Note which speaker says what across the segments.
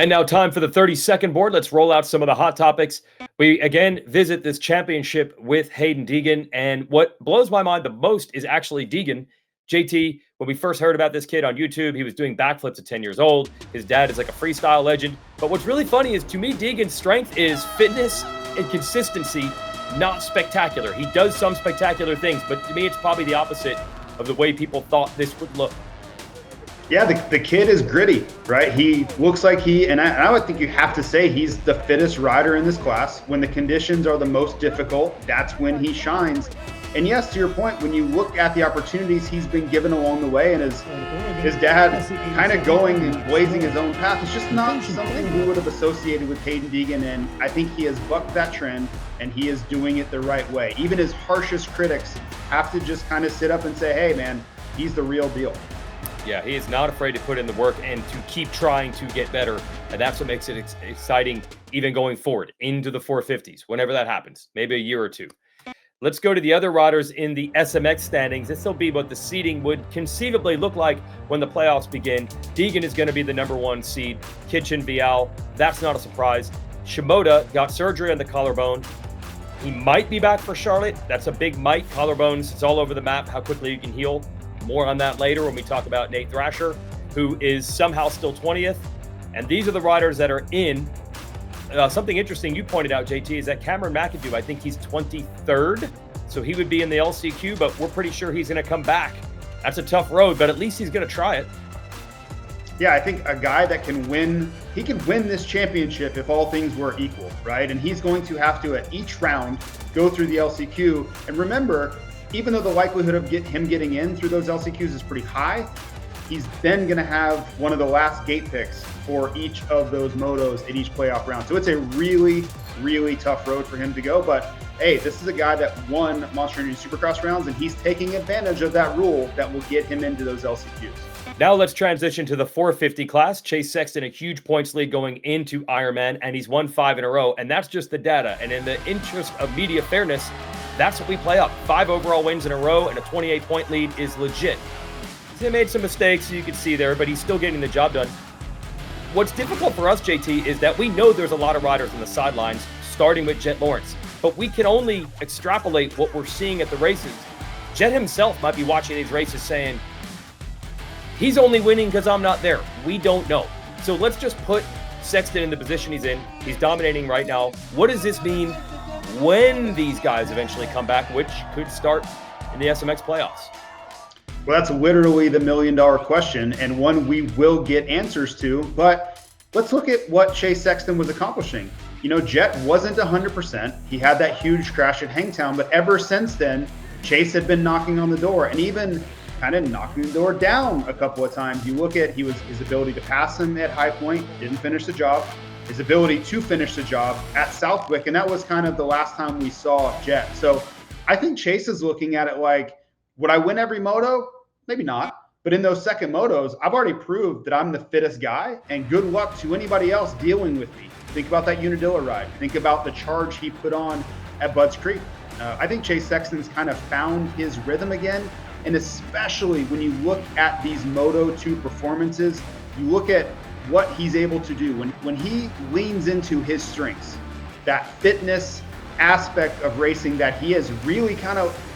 Speaker 1: And now time for the 30-second board. Let's roll out some of the hot topics. We, again, visit this championship with Haiden Deegan. And what blows my mind the most is actually Deegan. JT, when we first heard about this kid on YouTube, he was doing backflips at 10 years old. His dad is like a freestyle legend. But what's really funny is, to me, Deegan's strength is fitness and consistency, not spectacular. He does some spectacular things, but to me, it's probably the opposite of the way people thought this would look.
Speaker 2: Yeah, the kid is gritty, right? He looks like and I would think you have to say he's the fittest rider in this class. When the conditions are the most difficult, that's when he shines. And yes, to your point, when you look at the opportunities he's been given along the way, and his dad kind of going and blazing his own path, it's just not something we would have associated with Haiden Deegan. And I think he has bucked that trend, and he is doing it the right way. Even his harshest critics have to just kind of sit up and say, hey, man, he's the real deal.
Speaker 1: Yeah, he is not afraid to put in the work and to keep trying to get better. And that's what makes it exciting, even going forward into the 450s, whenever that happens, maybe a year or two. Let's go to the other riders in the SMX standings. This will be what the seeding would conceivably look like when the playoffs begin. Deegan is going to be the #1 seed. Kitchen, Vial, that's not a surprise. Shimoda got surgery on the collarbone. He might be back for Charlotte. That's a big might. Collarbones, it's all over the map, how quickly you can heal. More on that later when we talk about Nate Thrasher, who is somehow still 20th. And these are the riders that are in. Something interesting you pointed out, JT, is that Cameron McAdoo, I think he's 23rd. So he would be in the LCQ, but we're pretty sure he's going to come back. That's a tough road, but at least he's going to try it.
Speaker 2: Yeah, I think a guy that can win, he can win this championship if all things were equal, right? And he's going to have to, at each round, go through the LCQ. And remember, even though the likelihood of him getting in through those LCQs is pretty high, he's then going to have one of the last gate picks for each of those motos at each playoff round. So it's a really, really tough road for him to go. But hey, this is a guy that won Monster Energy Supercross rounds, and he's taking advantage of that rule that will get him into those LCQs.
Speaker 1: Now let's transition to the 450 class. Chase Sexton, a huge points lead going into Ironman, and he's won 5 in a row. And that's just the data. And in the interest of media fairness, that's what we play up. 5 overall wins in a row and a 28-point lead is legit. He made some mistakes, you can see there, but he's still getting the job done. What's difficult for us, JT, is that we know there's a lot of riders on the sidelines, starting with Jett Lawrence, but we can only extrapolate what we're seeing at the races. Jett himself might be watching these races saying, he's only winning because I'm not there. We don't know. So let's just put Sexton in the position he's in. He's dominating right now. What does this mean when these guys eventually come back, which could start in the SMX playoffs?
Speaker 2: Well, that's literally the million-dollar question, and one we will get answers to. But let's look at what Chase Sexton was accomplishing. You know, Jett wasn't 100%. He had that huge crash at Hangtown, but ever since then, Chase had been knocking on the door and even kind of knocking the door down a couple of times. You look at his ability to pass him at High Point, didn't finish the job. His ability to finish the job at Southwick, and that was kind of the last time we saw Jett. So I think Chase is looking at it like, would I win every moto? Maybe not. But in those second motos, I've already proved that I'm the fittest guy, and good luck to anybody else dealing with me. Think about that Unadilla ride. Think about the charge he put on at Budds Creek. I think Chase Sexton's kind of found his rhythm again, and especially when you look at these Moto 2 performances, you look at what he's able to do when he leans into his strengths, that fitness aspect of racing that he has really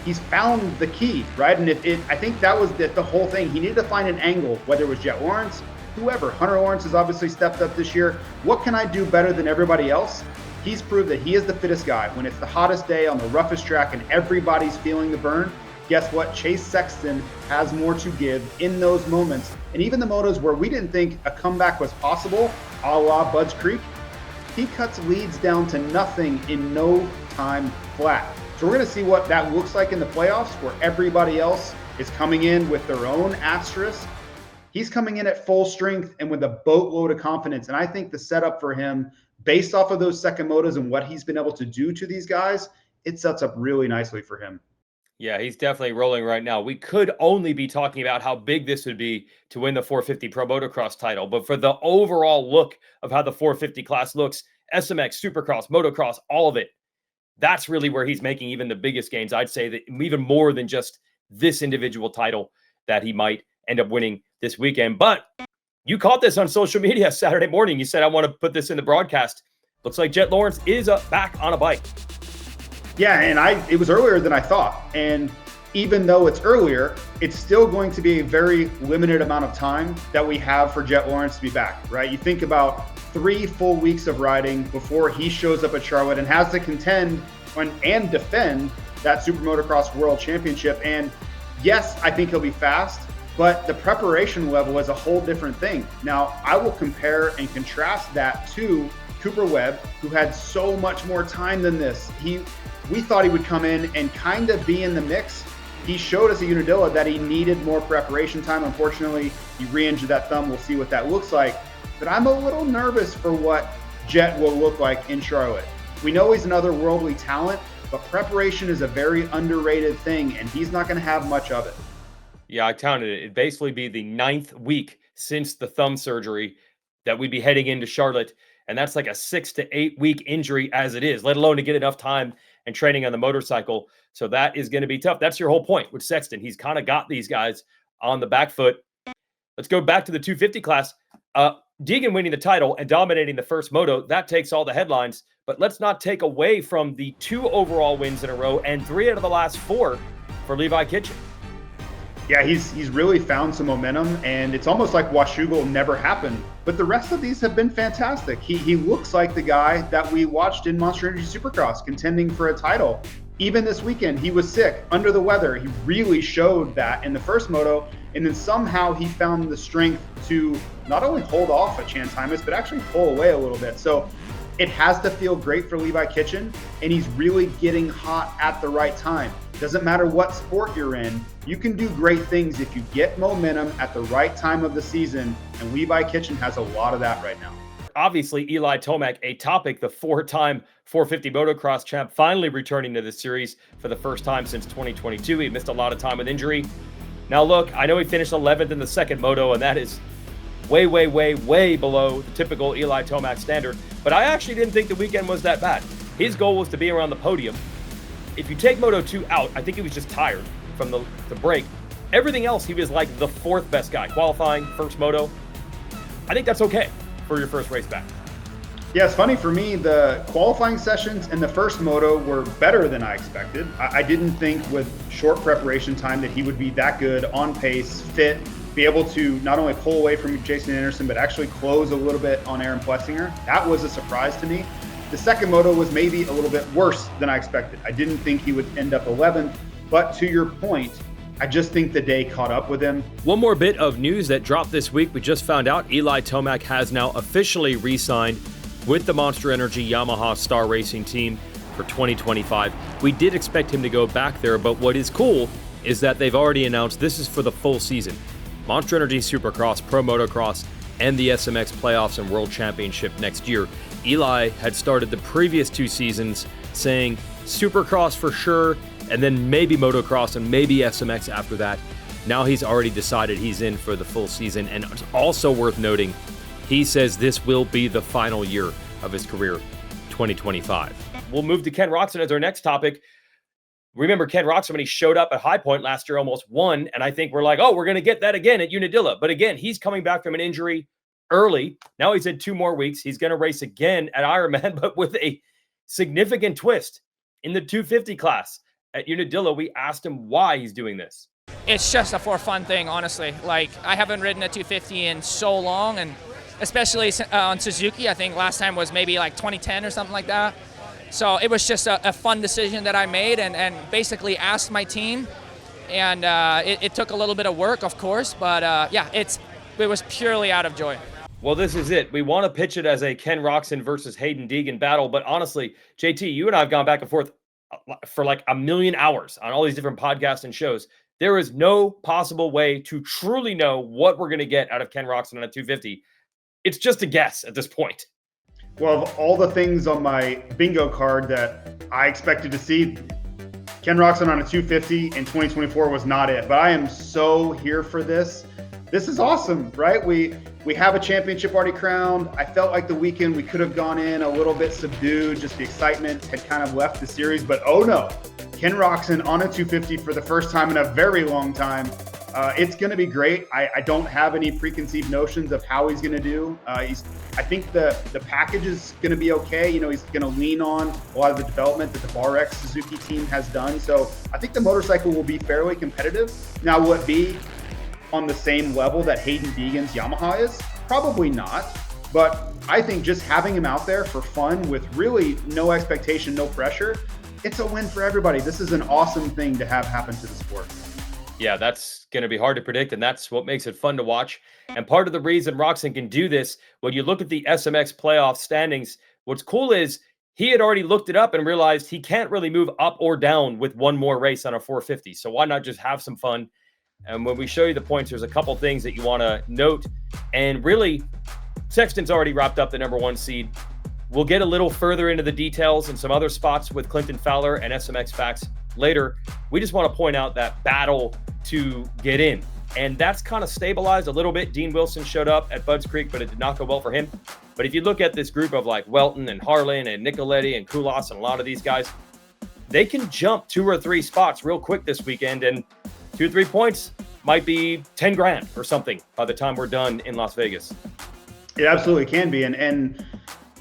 Speaker 2: he's found the key, right? And I think that was the whole thing. He needed to find an angle, whether it was Jett Lawrence, whoever. Hunter Lawrence has obviously stepped up this year. What can I do better than everybody else? He's proved that he is the fittest guy. When it's the hottest day on the roughest track and everybody's feeling the burn, guess what? Chase Sexton has more to give in those moments. And even the motos where we didn't think a comeback was possible, a la Budds Creek, he cuts leads down to nothing in no time flat. So we're going to see what that looks like in the playoffs, where everybody else is coming in with their own asterisk. He's coming in at full strength and with a boatload of confidence. And I think the setup for him, based off of those second motos and what he's been able to do to these guys, it sets up really nicely for him.
Speaker 1: Yeah, he's definitely rolling right now. We could only be talking about how big this would be to win the 450 Pro Motocross title. But for the overall look of how the 450 class looks, SMX, Supercross, Motocross, all of it, that's really where he's making even the biggest gains. I'd say that even more than just this individual title that he might end up winning this weekend. But You caught this on social media Saturday morning. You said, I want to put this in the broadcast. Looks like Jett Lawrence is back on a bike.
Speaker 2: Yeah, and it was earlier than I thought. And even though it's earlier, it's still going to be a very limited amount of time that we have for Jett Lawrence to be back, right? You think about 3 full weeks of riding before he shows up at Charlotte and has to contend and defend that Super Motocross World Championship. And yes, I think he'll be fast, but the preparation level is a whole different thing. Now, I will compare and contrast that to Cooper Webb, who had so much more time than this. We thought he would come in and kind of be in the mix. He showed us at Unadilla that he needed more preparation time. Unfortunately, he re-injured that thumb. We'll see what that looks like. But I'm a little nervous for what Jett will look like in Charlotte. We know he's another worldly talent, but preparation is a very underrated thing, and he's not going to have much of it.
Speaker 1: Yeah, I counted it. It'd basically be the 9th week since the thumb surgery that we'd be heading into Charlotte. And that's like a 6 to 8 week injury as it is, let alone to get enough time and training on the motorcycle. So that is going to be tough. That's your whole point with Sexton. He's kind of got these guys on the back foot. Let's go back to the 250 class. Deegan winning the title and dominating the first moto, that takes all the headlines. But let's not take away from the 2 overall wins in a row and 3 out of the last 4 for Levi Kitchen.
Speaker 2: Yeah, he's really found some momentum, and it's almost like Washougal never happened. But the rest of these have been fantastic. He looks like the guy that we watched in Monster Energy Supercross contending for a title. Even this weekend, he was sick, under the weather. He really showed that in the first moto, and then somehow he found the strength to not only hold off a Chance Hymas, but actually pull away a little bit. So it has to feel great for Levi Kitchen, and he's really getting hot at the right time. Doesn't matter what sport you're in, you can do great things if you get momentum at the right time of the season, and Levi Kitchen has a lot of that right now.
Speaker 1: Obviously, Eli Tomac, a topic, the 4-time 450 motocross champ, finally returning to the series for the first time since 2022. He missed a lot of time with injury. Now, look, I know he finished 11th in the second moto, and that is way, way, way, way below the typical Eli Tomac standard. But I actually didn't think the weekend was that bad. His goal was to be around the podium. If you take Moto 2 out, I think he was just tired from the break. Everything else, he was like the 4th best guy. Qualifying, first moto. I think that's okay for your first race back.
Speaker 2: Yeah, it's funny for me, the qualifying sessions and the first moto were better than I expected. I didn't think with short preparation time that he would be that good, on pace, fit, be able to not only pull away from Jason Anderson, but actually close a little bit on Aaron Plessinger. That was a surprise to me. The second moto was maybe a little bit worse than I expected. I didn't think he would end up 11th, but to your point, I just think the day caught up with him.
Speaker 1: One more bit of news that dropped this week. We just found out Eli Tomac has now officially re-signed with the Monster Energy Yamaha Star Racing team for 2025. We did expect him to go back there, but what is cool is that they've already announced this is for the full season. Monster Energy Supercross, Pro Motocross, and the SMX Playoffs and World Championship next year. Eli had started the previous 2 seasons saying Supercross for sure, and then maybe Motocross and maybe SMX after that. Now he's already decided he's in for the full season, and it's also worth noting, he says this will be the final year of his career, 2025. We'll move to Ken Roczen as our next topic. Remember Ken Roczen when he showed up at High Point last year, almost won, and I think we're like, oh, we're going to get that again at Unadilla. But again, he's coming back from an injury early. Now he's had 2 more weeks. He's going to race again at Ironman, but with a significant twist in the 250 class. At Unadilla, we asked him why he's doing this.
Speaker 3: It's just a for fun thing, honestly. Like, I haven't ridden a 250 in so long, and especially on Suzuki. I think last time was maybe like 2010 or something like that. So it was just a fun decision that I made and basically asked my team. And it took a little bit of work, of course, but yeah, it was purely out of joy.
Speaker 1: Well, this is it. We want to pitch it as a Ken Roczen versus Haiden Deegan battle, but honestly, JT, you and I have gone back and forth for like a million hours on all these different podcasts and shows. There is no possible way to truly know what we're going to get out of Ken Roczen on a 250. It's just a guess at this point.
Speaker 2: Well, of all the things on my bingo card that I expected to see, Ken Roczen on a 250 in 2024 was not it. But I am so here for this. This is awesome, right? We have a championship already crowned. I felt like the weekend we could have gone in a little bit subdued. Just the excitement had kind of left the series. But oh no, Ken Roczen on a 250 for the first time in a very long time. It's going to be great. I don't have any preconceived notions of how he's going to do. I think the package is going to be okay. You know, he's going to lean on a lot of the development that the BarX Suzuki team has done. So I think the motorcycle will be fairly competitive. Now, will it be on the same level that Haiden Deegan's Yamaha is? Probably not. But I think just having him out there for fun with really no expectation, no pressure, it's a win for everybody. This is an awesome thing to have happen to the sport.
Speaker 1: Yeah, that's going to be hard to predict, and that's what makes it fun to watch. And part of the reason Roczen can do this, when you look at the SMX playoff standings, what's cool is he had already looked it up and realized he can't really move up or down with one more race on a 450. So why not just have some fun? And when we show you the points, there's a couple things that you want to note. And really, Sexton's already wrapped up the #1 seed. We'll get a little further into the details and some other spots with Clinton Fowler and SMX Facts later. We just want to point out that battle to get in. And that's kind of stabilized a little bit. Dean Wilson showed up at Budds Creek, but it did not go well for him. But if you look at this group of like Welton and Harlan and Nicoletti and Koulas and a lot of these guys, they can jump 2 or 3 spots real quick this weekend. And 2 or 3 points might be 10 grand or something by the time we're done in Las Vegas.
Speaker 2: It absolutely can be. And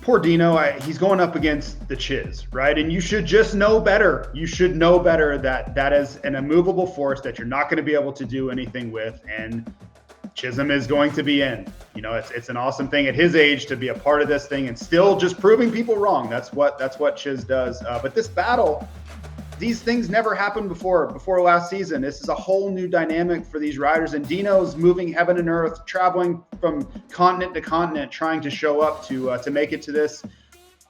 Speaker 2: poor Dino, he's going up against the Chiz, right? And you should just know better. You should know better that that is an immovable force that you're not going to be able to do anything with. And Chisholm is going to be in. You know, it's an awesome thing at his age to be a part of this thing and still just proving people wrong. That's what Chiz does. But this battle, these things never happened before last season. This is a whole new dynamic for these riders, and Dino's moving heaven and earth, traveling from continent to continent, trying to show up to make it to this.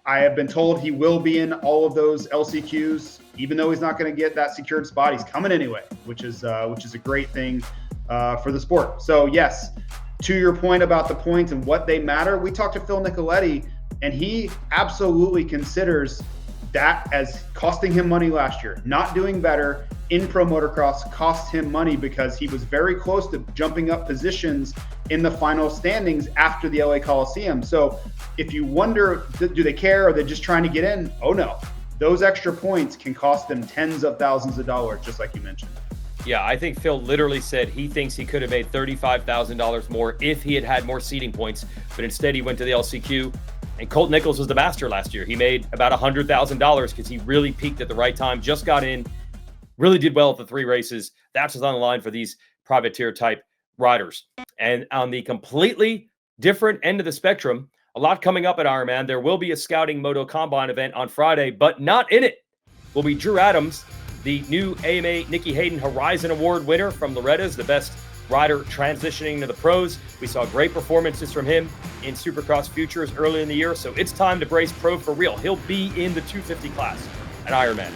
Speaker 2: I have been told he will be in all of those LCQs, even though he's not going to get that secured spot. He's coming anyway, which is a great thing for the sport. So yes, to your point about the points and what they matter, we talked to Phil Nicoletti, and he absolutely considers that as costing him money last year. Not doing better in pro motocross cost him money because he was very close to jumping up positions in the final standings after the LA Coliseum. So if you wonder, do they care? Are they just trying to get in? Oh no, those extra points can cost them tens of thousands of dollars, just like you mentioned.
Speaker 1: Yeah, I think Phil literally said he thinks he could have made $35,000 more if he had had more seeding points, but instead he went to the LCQ. And Colt Nichols was the master last year. He made about $100,000 because he really peaked at the right time, just got in, really did well at the 3 races. That's what's on the line for these privateer type riders. And on the completely different end of the spectrum, a lot coming up at Ironman. There will be a scouting moto combine event on Friday, but not in it will be Drew Adams, the new AMA Nicky Hayden Horizon Award winner from Loretta's, the best rider transitioning to the pros. We saw great performances from him in Supercross Futures early in the year, so it's time to brace pro for real. He'll be in the 250 class at Ironman.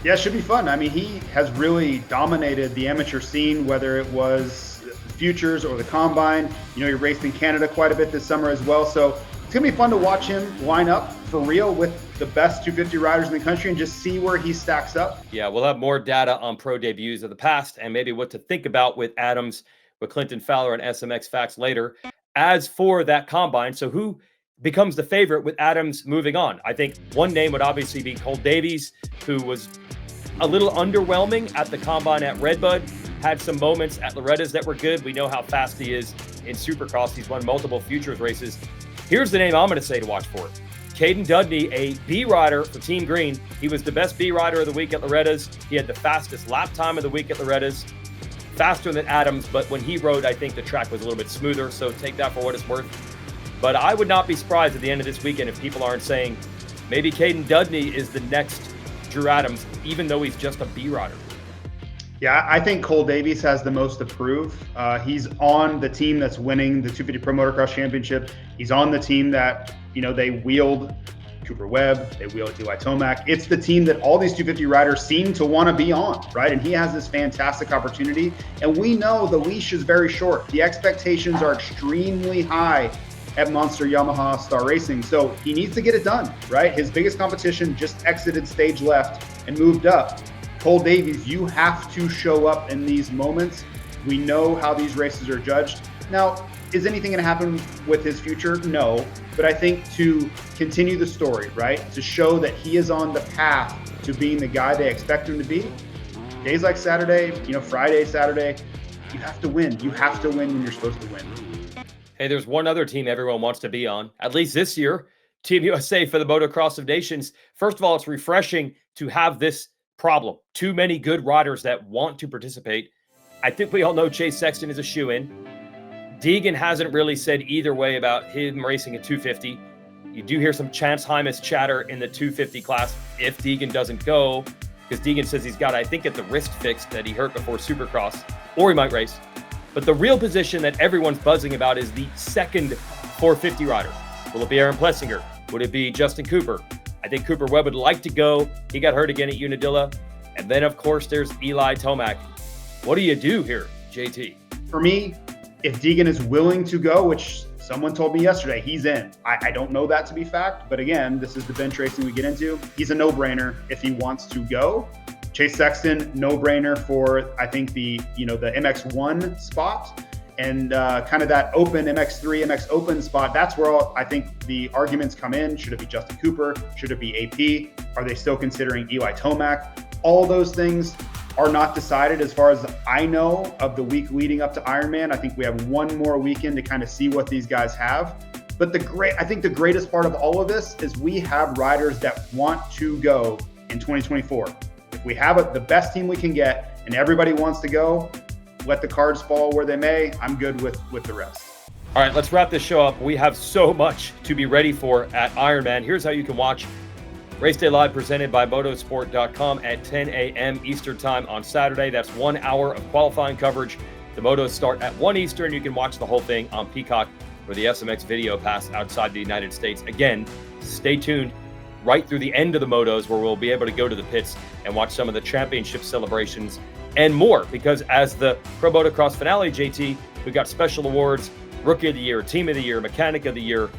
Speaker 2: Yeah, it should be fun. I mean, he has really dominated the amateur scene, whether it was Futures or the Combine. You know, he raced in Canada quite a bit this summer as well, so it's going to be fun to watch him line up for real with the best 250 riders in the country and just see where he stacks up.
Speaker 1: Yeah, we'll have more data on pro debuts of the past and maybe what to think about with Adams, with Clinton Fowler and SMX Facts later. As for that combine, so who becomes the favorite with Adams moving on? I think one name would obviously be Cole Davies, who was a little underwhelming at the combine at Redbud, had some moments at Loretta's that were good. We know how fast he is in Supercross. He's won multiple Futures races. Here's the name I'm going to say to watch for. Caden Dudney, a B rider for Team Green. He was the best B rider of the week at Loretta's. He had the fastest lap time of the week at Loretta's. Faster than Adams, but when he rode, I think the track was a little bit smoother, so take that for what it's worth. But I would not be surprised at the end of this weekend if people aren't saying maybe Caden Dudney is the next Drew Adams, even though he's just a B rider.
Speaker 2: Yeah, I think Cole Davies has the most to prove. He's on the team that's winning the 250 Pro Motocross Championship. He's on the team that, you know, they wheeled Cooper Webb, they wheeled Eli Tomac. It's the team that all these 250 riders seem to want to be on, right? And he has this fantastic opportunity. And we know the leash is very short. The expectations are extremely high at Monster Yamaha Star Racing. So he needs to get it done, right? His biggest competition just exited stage left and moved up. Cole Davies, you have to show up in these moments. We know how these races are judged. Now, is anything going to happen with his future? No. But I think to continue the story, right, to show that he is on the path to being the guy they expect him to be, days like Saturday, you know, Friday, Saturday, You have to win. You have to win when you're supposed to win.
Speaker 1: Hey, there's one other team everyone wants to be on, at least this year, Team USA for the Motocross of Nations. First of all, it's refreshing to have this problem. Too many good riders that want to participate. I think we all know Chase Sexton is a shoe-in. Deegan hasn't really said either way about him racing a 250. You do hear some Chance Hymas chatter in the 250 class if Deegan doesn't go, because Deegan says he's got, I think, get the wrist fixed that he hurt before Supercross, or he might race. But the real position that everyone's buzzing about is the second 450 rider. Will it be Aaron Plessinger? Would it be Justin Cooper? I think Cooper Webb would like to go. He got hurt again at Unadilla. And then, of course, there's Eli Tomac. What do you do here, JT?
Speaker 2: For me, if Deegan is willing to go, which someone told me yesterday, he's in. I don't know that to be fact, but again, this is the bench racing we get into. He's a no-brainer if he wants to go. Chase Sexton, no-brainer for, I think, the MX1 spot and kind of that open MX3, MX Open spot. That's where I think the arguments come in. Should it be Justin Cooper? Should it be AP? Are they still considering Eli Tomac? All those things are not decided as far as I know of the week leading up to Ironman. I think we have one more weekend to kind of see what these guys have. But I think the greatest part of all of this is we have riders that want to go in 2024. If we have the best team we can get and everybody wants to go, let the cards fall where they may. I'm good with the rest.
Speaker 1: All right, let's wrap this show up. We have so much to be ready for at Ironman. Here's how you can watch Race Day Live, presented by motorsport.com at 10 a.m. Eastern Time on Saturday. That's 1 hour of qualifying coverage. The motos start at 1 Eastern. You can watch the whole thing on Peacock or the SMX Video Pass outside the United States. Again, stay tuned right through the end of the motos, where we'll be able to go to the pits and watch some of the championship celebrations and more. Because as the Pro Motocross finale, JT, we've got special awards: Rookie of the Year, Team of the Year, Mechanic of the Year.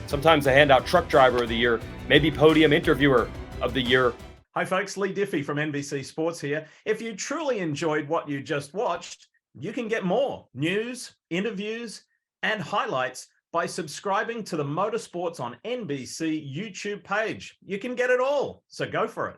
Speaker 1: Sometimes they hand out Truck Driver of the Year, maybe Podium Interviewer of the Year.
Speaker 4: Hi folks, Lee Diffie from NBC Sports here. If you truly enjoyed what you just watched, you can get more news, interviews, and highlights by subscribing to the Motorsports on NBC YouTube page. You can get it all, so go for it.